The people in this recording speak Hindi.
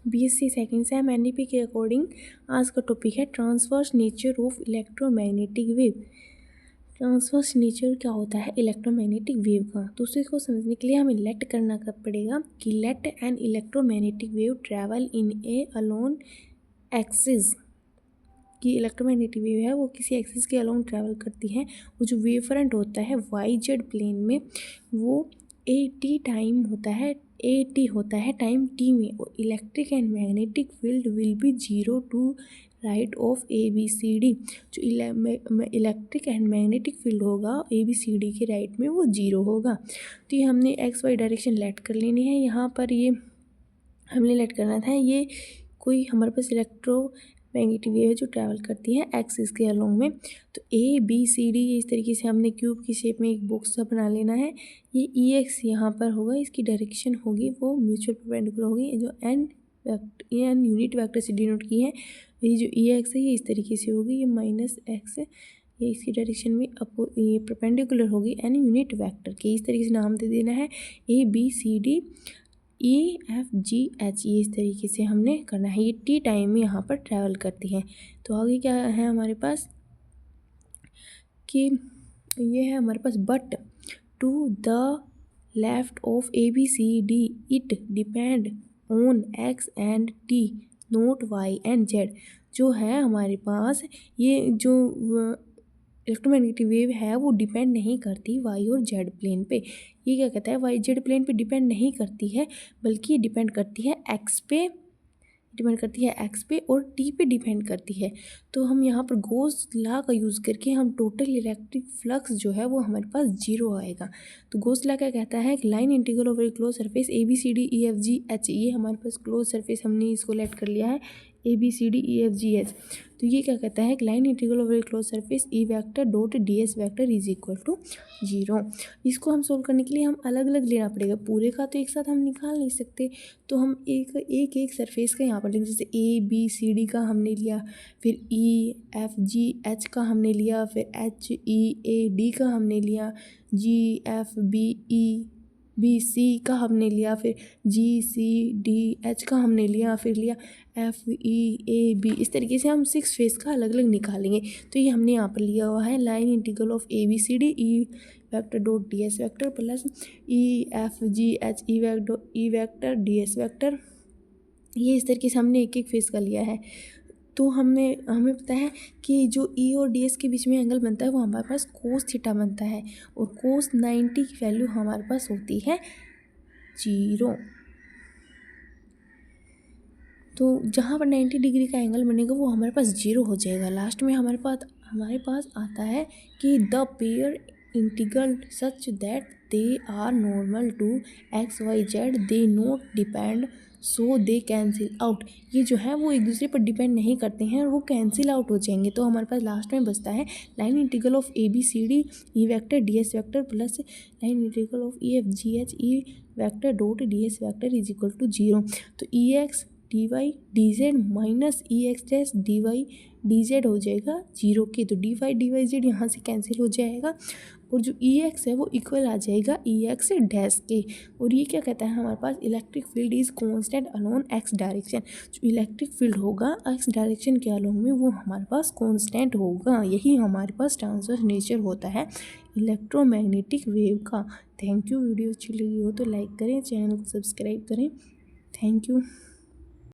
BSc सेकेंड सेम NDP के अकॉर्डिंग आज का टॉपिक है transverse nature of electromagnetic wave. Transverse nature क्या होता है इलेक्ट्रोमैग्नेटिक वेव का, तो उसको समझने के लिए हमें लेट करना पड़ेगा कि let an electromagnetic wave travel in a alone axis. कि इलेक्ट्रोमैग्नेटिक वेव है वो किसी एक्सिस के अलोंग ट्रैवल करती है। वो जो वेव फ्रंट होता है YZ प्लेन में वो AT टाइम होता है, AT होता है टाइम t में। Electric and magnetic field will be 0 to right of ABCD। जो इलेक्ट्रिक एंड मैग्नेटिक फील्ड होगा ABCD के राइट में वो 0 होगा। तो ये हमने XY डायरेक्शन लेट कर लेनी है। यहाँ पर ये हमने लेट करना था, ये कोई हमारे पास इलेक्ट्रोमैग्नेटिक वेव है जो ट्रैवल करती है एक्सिस के अलोंग में। तो ABCD इस तरीके से हमने क्यूब की शेप में एक बॉक्स सा बना लेना है। ये EX यहाँ पर होगा, इसकी डायरेक्शन होगी वो म्यूचुअल परपेंडिकुलर होगी। जो एन यूनिट वेक्टर से डिनोट की है, ये जो EX है ये इस तरीके से होगी, ये -x है, ये इसकी डायरेक्शन में ये परपेंडिकुलर होगी एन यूनिट वेक्टर के। इस तरीके से नाम दे देना है ABCD EFGH। ये इस तरीके से हमने करना है। ये t टाइम में यहाँ पर ट्रैवल करती है। तो आगे क्या है हमारे पास कि ये है हमारे पास but to the left of ABCD it depend on X and T not Y and Z। जो है हमारे पास ये जो इलेक्ट्रोमैग्नेटिक वेव है वो डिपेंड नहीं करती Y और Z प्लेन पे। ये क्या कहता है YZ प्लेन पे डिपेंड नहीं करती है, बल्कि ये डिपेंड करती है X पे, डिपेंड करती है X पे और T पे डिपेंड करती है। तो हम यहाँ पर गॉस लॉ का यूज़ करके हम टोटल इलेक्ट्रिक फ्लक्स जो है वो हमारे पास 0 आएगा। तो गॉस लॉ क्या कहता है कि line integral over close surface ABCD EFGH। ये हमारे पास क्लोज सरफेस हमने इसको लेट कर लिया है ABCD EFGH। तो ये क्या कहता है कि line integral over close surface E vector dot DS vector is equal to 0। इसको हम सोल्व करने के लिए हम अलग अलग लेना पड़ेगा, पूरे का तो एक साथ हम निकाल नहीं सकते। तो हम एक सरफेस का यहाँ पर लेंगे, जैसे ABCD का हमने लिया, फिर EFGH का हमने लिया, फिर HEAD का हमने लिया, GFBEBC का हमने लिया, फिर GCDH का हमने लिया, फिर लिया FEAB। इस तरीके से हम 6 फेस का अलग अलग निकालेंगे। तो ये हमने यहाँ पर लिया हुआ है line integral of ABCD E vector dot DS vector plus EFGH E vector DS vector. ये इस तरीके से हमने एक एक फेस का लिया है। तो हमें पता है कि जो E और DS के बीच में एंगल बनता है वो हमारे पास कोस थीटा बनता है, और कोस 90 की वैल्यू हमारे पास होती है 0। तो जहाँ पर 90 डिग्री का एंगल बनेगा वो हमारे पास 0 हो जाएगा। लास्ट में हमारे पास आता है कि the pair integral such that they are normal to XYZ they not depend so they cancel out. ये जो है वो एक दूसरे पर डिपेंड नहीं करते हैं और वो कैंसिल आउट हो जाएंगे। तो हमारे पास लास्ट में बचता है line integral of ABCD E vector DS vector plus line integral of EFGH E vector dot DS vector is equal to 0। तो EX dy dz minus EX dash dy dz हो जाएगा 0 के। तो dy z यहाँ से कैंसिल हो जाएगा, और जो EX है वो इक्वल आ जाएगा EX डैश के। और ये क्या कहता है हमारे पास electric field is constant alone X direction. जो इलेक्ट्रिक फील्ड होगा X डायरेक्शन के अलोंग में वो हमारे पास कांस्टेंट होगा। यही हमारे पास ट्रांसवर्स नेचर होता है इलेक्ट्रोमैग्नेटिक वेव का। Thank you. वीडियो अच्छी लगी हो तो लाइक करें, चैनल को सब्सक्राइब करें। Thank you.